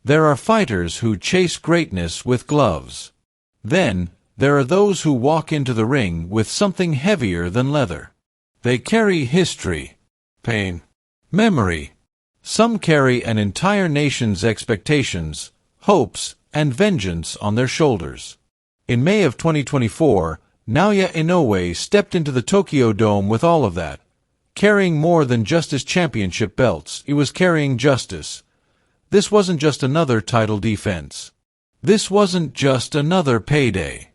There are fighters who chase greatness with gloves. Then, there are those who walk into the ring with something heavier than leather. They carry history, pain, memory. Some carry an entire nation's expectations, hopes, and vengeance on their shoulders. In May of 2024, Naoya Inoue stepped into the Tokyo Dome with all of that. Carrying more than just his championship belts, he was carrying justice. This wasn't just another title defense. This wasn't just another payday.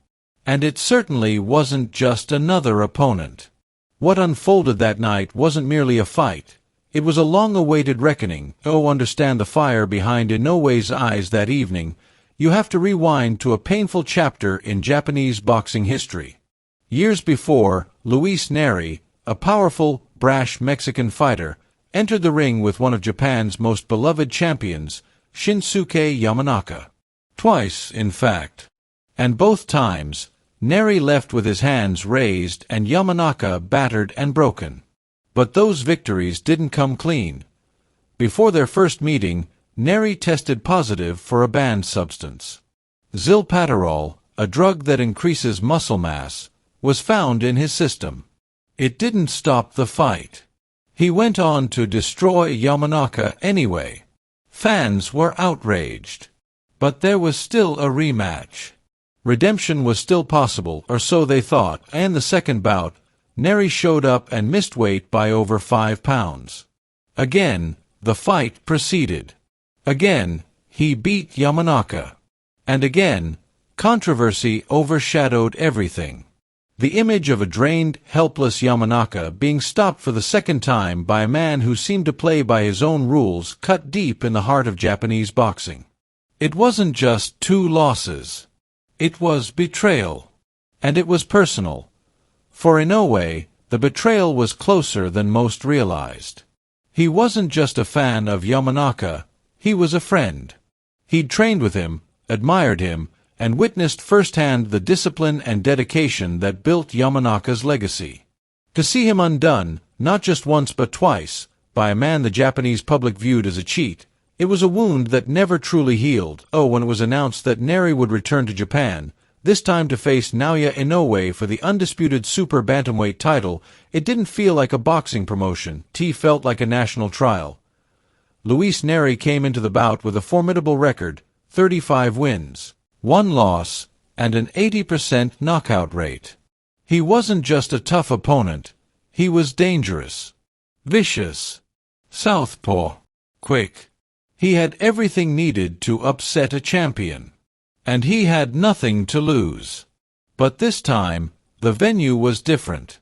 And it certainly wasn't just another opponent. What unfolded that night wasn't merely a fight. It was a long-awaited reckoning. To understand the fire behind Inoue's eyes that evening, you have to rewind to a painful chapter in Japanese boxing history. Years before, Nery, a powerful, brash Mexican fighter, entered the ring with one of Japan's most beloved champions, Shinsuke Yamanaka. Twice, in fact. And both times, Nery left with his hands raised and Yamanaka battered and broken. But those victories didn't come clean. Before their first meeting, Nery tested positive for a banned substance. Zilpaterol, a drug that increases muscle mass, was found in his system. It didn't stop the fight. He went on to destroy Yamanaka anyway. Fans were outraged. But there was still a rematch. Redemption was still possible, or so they thought, and the second bout, Nery showed up and missed weight by over 5 pounds. Again, the fight proceeded. Again, he beat Yamanaka. And again, controversy overshadowed everything. The image of a drained, helpless Yamanaka being stopped for the second time by a man who seemed to play by his own rules cut deep in the heart of Japanese boxing. It wasn't just 2 losses. It was betrayal. And it was personal. For Inoue, the betrayal was closer than most realized. He wasn't just a fan of Yamanaka, he was a friend. He'd trained with him, admired him, and witnessed firsthand the discipline and dedication that built Yamanaka's legacy. To see him undone, not just once but twice, by a man the Japanese public viewed as a cheat, it was a wound that never truly healed. When it was announced that Nery would return to Japan, this time to face Naoya Inoue for the undisputed super bantamweight title, it didn't feel like a boxing promotion. It felt like a national trial. Nery came into the bout with a formidable record, 35 wins, 1 loss, and an 80% knockout rate. He wasn't just a tough opponent, he was dangerous, vicious, southpaw, quick. He had everything needed to upset a champion. And he had nothing to lose. But this time, the venue was different.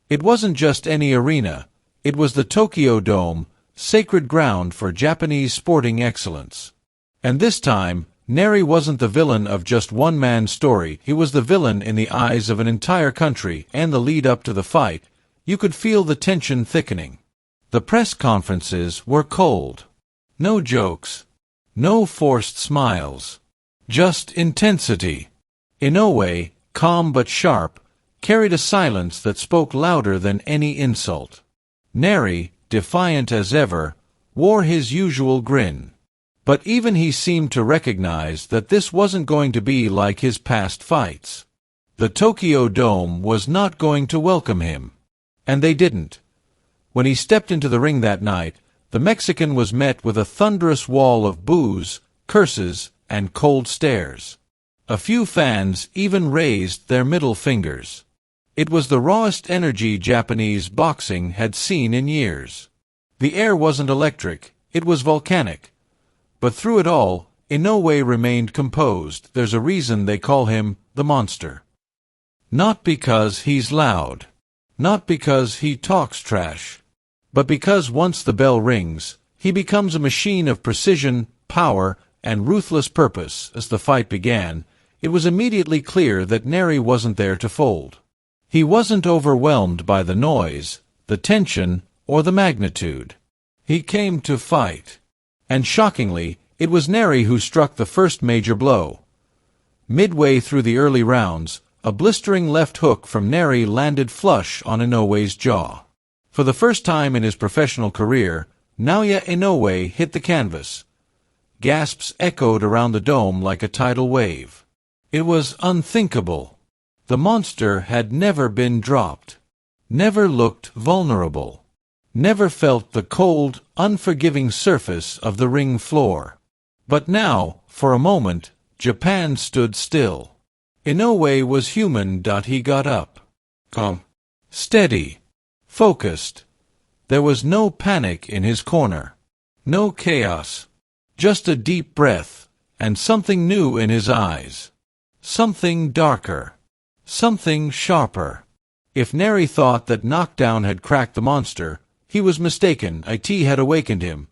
It wasn't just any arena, it was the Tokyo Dome, sacred ground for Japanese sporting excellence. And this time, Nery wasn't the villain of just one man's story, he was the villain in the eyes of an entire country, and the lead up to the fight, you could feel the tension thickening. The press conferences were cold. No jokes. No forced smiles. Just intensity. Inoue, calm but sharp, carried a silence that spoke louder than any insult. Nery, defiant as ever, wore his usual grin. But even he seemed to recognize that this wasn't going to be like his past fights. The Tokyo Dome was not going to welcome him. And they didn't. When he stepped into the ring that night, the Mexican was met with a thunderous wall of boos, curses, and cold stares. A few fans even raised their middle fingers. It was the rawest energy Japanese boxing had seen in years. The air wasn't electric, it was volcanic. But through it all, Inoue remained composed. There's a reason they call him the monster. Not because he's loud. Not because he talks trash. But because once the bell rings, he becomes a machine of precision, power, and ruthless purpose. As the fight began, it was immediately clear that Nery wasn't there to fold. He wasn't overwhelmed by the noise, the tension, or the magnitude. He came to fight. And shockingly, it was Nery who struck the first major blow. Midway through the early rounds, a blistering left hook from Nery landed flush on Inoue's jaw. For the first time in his professional career, Naoya Inoue hit the canvas. gasps echoed around the dome like a tidal wave. It was unthinkable. The monster had never been dropped, never looked vulnerable, never felt the cold, unforgiving surface of the ring floor. But now, for a moment, Japan stood still. Inoue was human. He got up. Calm. Steady. Focused. There was no panic in his corner. No chaos. Just a deep breath, and something new in his eyes. Something darker. Something sharper. If Nery thought that Knockdown had cracked the monster, he was mistaken. It had awakened him.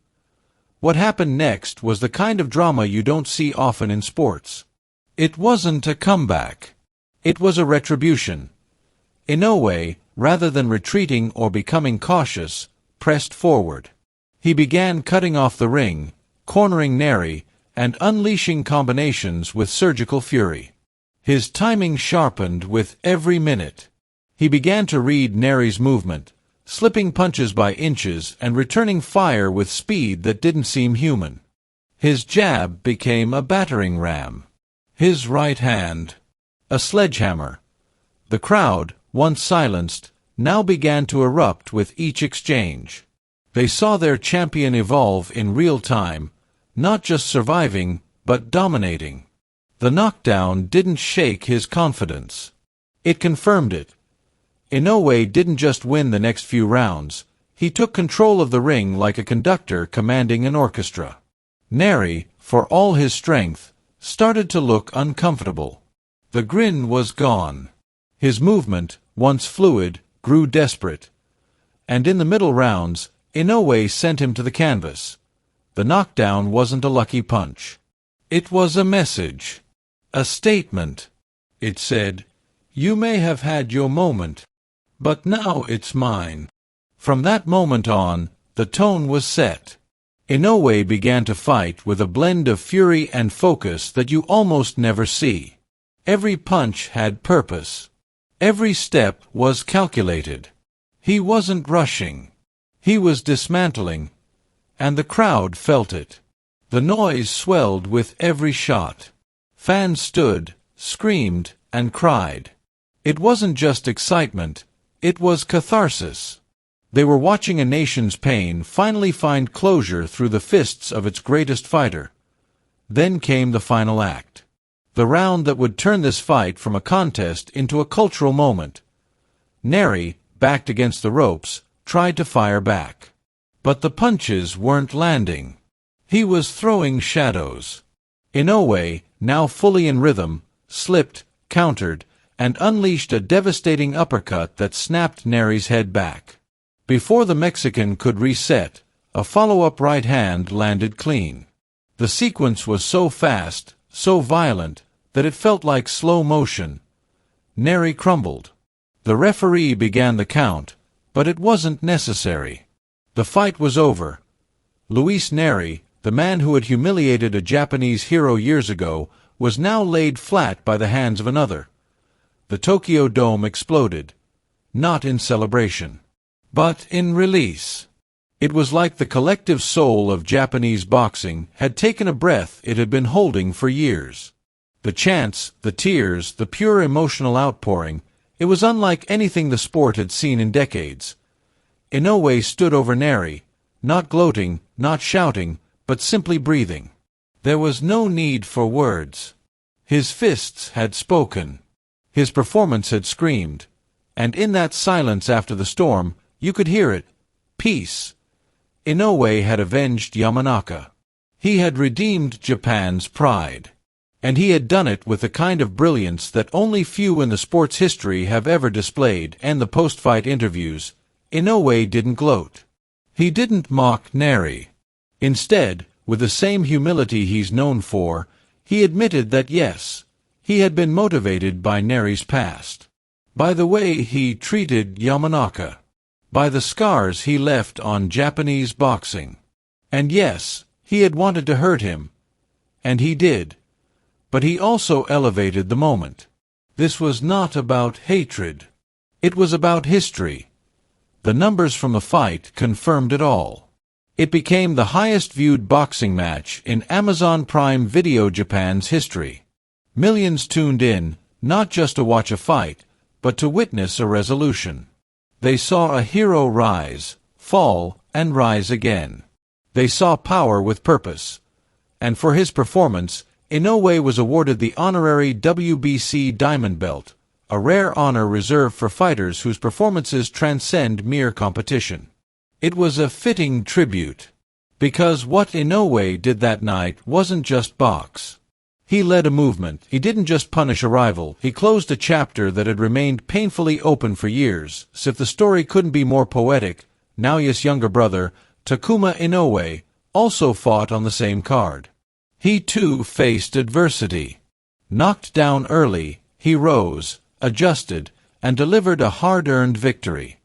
What happened next was the kind of drama you don't see often in sports. It wasn't a comeback. It was a retribution. Inoue, rather than retreating or becoming cautious, pressed forward. He began cutting off the ring, cornering Nery, and unleashing combinations with surgical fury. His timing sharpened with every minute. He began to read Nery's movement, slipping punches by inches and returning fire with speed that didn't seem human. His jab became a battering ram. His right hand, a sledgehammer. The crowd, once silenced, now began to erupt with each exchange. They saw their champion evolve in real time, not just surviving, but dominating. The knockdown didn't shake his confidence. It confirmed it. Inoue didn't just win the next few rounds, he took control of the ring like a conductor commanding an orchestra. Nery, for all his strength, started to look uncomfortable. The grin was gone. His movement, once fluid, grew desperate. And in the middle rounds, Inoue sent him to the canvas. The knockdown wasn't a lucky punch. It was a message. A statement. It said, "You may have had your moment, but now it's mine." From that moment on, the tone was set. Inoue began to fight with a blend of fury and focus that you almost never see. Every punch had purpose. Every step was calculated. He wasn't rushing. He was dismantling. And the crowd felt it. The noise swelled with every shot. Fans stood, screamed, and cried. It wasn't just excitement, it was catharsis. They were watching a nation's pain finally find closure through the fists of its greatest fighter. Then came the final act. The round that would turn this fight from a contest into a cultural moment. Nery, backed against the ropes, tried to fire back. But the punches weren't landing. He was throwing shadows. Inoue, now fully in rhythm, slipped, countered, and unleashed a devastating uppercut that snapped Nery's head back. Before the Mexican could reset, a follow-up right hand landed clean. The sequence was so fast, so violent, that it felt like slow motion. Nery crumbled. The referee began the count, but it wasn't necessary. The fight was over. Luis Nery, the man who had humiliated a Japanese hero years ago, was now laid flat by the hands of another. The Tokyo Dome exploded, not in celebration, but in release. It was like the collective soul of Japanese boxing had taken a breath it had been holding for years. The chants, the tears, the pure emotional outpouring, it was unlike anything the sport had seen in decades. Inoue stood over Nery, not gloating, not shouting, but simply breathing. There was no need for words. His fists had spoken. His performance had screamed. And in that silence after the storm, you could hear it. Peace. Inoue had avenged Yamanaka. He had redeemed Japan's pride. And he had done it with the kind of brilliance that only few in the sport's history have ever displayed. And the post-fight interviews, Inoue didn't gloat. He didn't mock Nery. Instead, with the same humility he's known for, he admitted that yes, he had been motivated by Nery's past. By the way he treated Yamanaka. By the scars he left on Japanese boxing. And yes, he had wanted to hurt him. And he did. But he also elevated the moment. This was not about hatred. It was about history. The numbers from the fight confirmed it all. It became the highest-viewed boxing match in Amazon Prime Video Japan's history. Millions tuned in, not just to watch a fight, but to witness a resolution. They saw a hero rise, fall, and rise again. They saw power with purpose. And for his performance, Inoue was awarded the honorary WBC Diamond Belt, a rare honor reserved for fighters whose performances transcend mere competition. It was a fitting tribute, because what Inoue did that night wasn't just box. He led a movement. He didn't just punish a rival. He closed a chapter that had remained painfully open for years. So if the story couldn't be more poetic, Naoya's younger brother, Takuma Inoue, also fought on the same card. He too faced adversity. Knocked down early, he rose, adjusted, and delivered a hard-earned victory.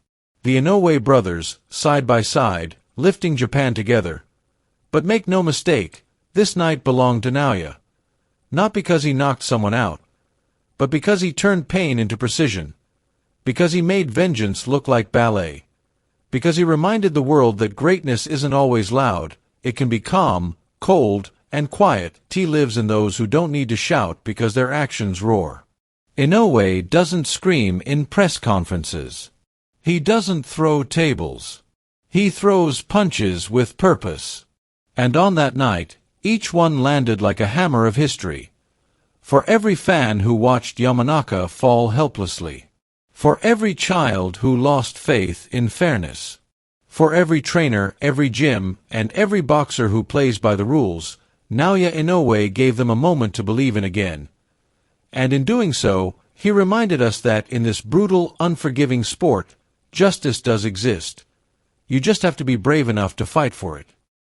The Inoue brothers, side by side, lifting Japan together. But make no mistake, this night belonged to Naoya. Not because he knocked someone out, but because he turned pain into precision. Because he made vengeance look like ballet. Because he reminded the world that greatness isn't always loud, it can be calm, cold, and quiet. Tease lives in those who don't need to shout because their actions roar. Inoue doesn't scream in press conferences. He doesn't throw tables. He throws punches with purpose. And on that night, each one landed like a hammer of history. For every fan who watched Yamanaka fall helplessly. For every child who lost faith in fairness. For every trainer, every gym, and every boxer who plays by the rules, Naoya Inoue gave them a moment to believe in again. And in doing so, he reminded us that in this brutal, unforgiving sport, justice does exist. You just have to be brave enough to fight for it.